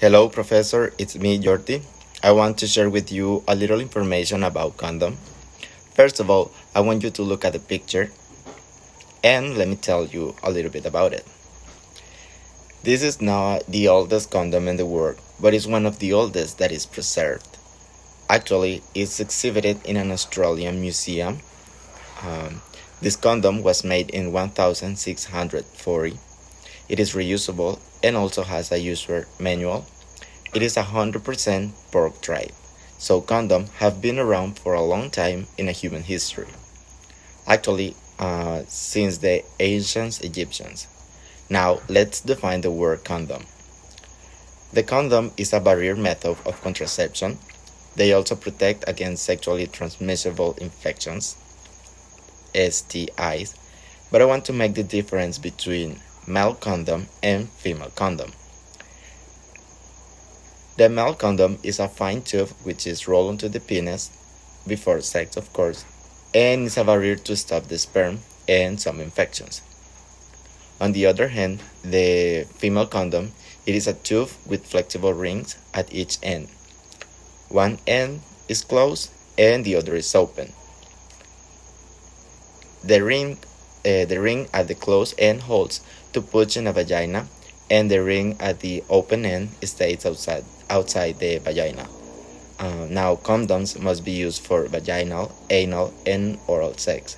Hello, Professor. It's me, Jordi. I want to share with you a little information about condom. First of all, I want you to look at the picture and let me tell you a little bit about it. This is not the oldest condom in the world, but it's one of the oldest that is preserved. Actually, it's exhibited in an Australian museum. This condom was made in 1640. It is reusable and also has a user manual. It is 100% pork-dried, so condoms have been around for a long time in human history. Actually, since the ancient Egyptians. Now, let's define the word condom. The condom is a barrier method of contraception. They also protect against sexually transmissible infections, STIs, but I want to make the difference between male condom and female condom. The male condom is a fine tube which is rolled onto the penis before sex, of course, and is a barrier to stop the sperm and some infections. On the other hand, the female condom, it is a tube with flexible rings at each end. One end is closed and the other is open. The ring at the closed end holds to push in a vagina, and the ring at the open end stays outside the vagina. Now, condoms must be used for vaginal, anal, and oral sex.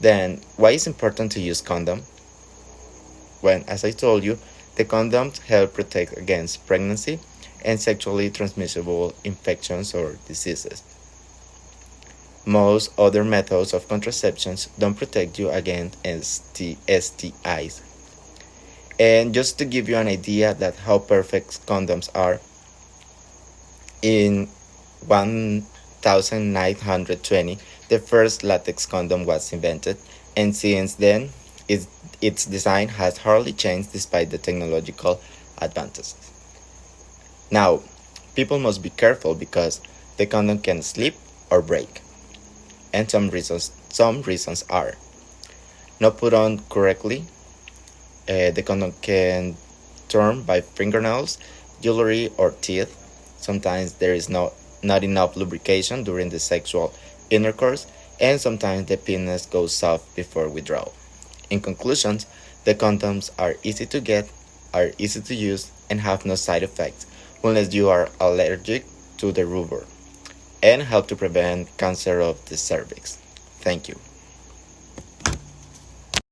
Then, why is it important to use condom? Well, as I told you, the condoms help protect against pregnancy and sexually transmissible infections or diseases. Most other methods of contraception don't protect you against STIs. And just to give you an idea that how perfect condoms are, in 1920, the first latex condom was invented, and since then, its design has hardly changed despite the technological advances. Now, people must be careful because the condom can slip or break, and some reasons are not put on correctly. The condom can turn by fingernails, jewelry, or teeth. Sometimes there is not enough lubrication during the sexual intercourse, and sometimes the penis goes soft before withdrawal. In conclusion, the condoms are easy to get, are easy to use, and have no side effects unless you are allergic to the rubber, and help to prevent cancer of the cervix. Thank you.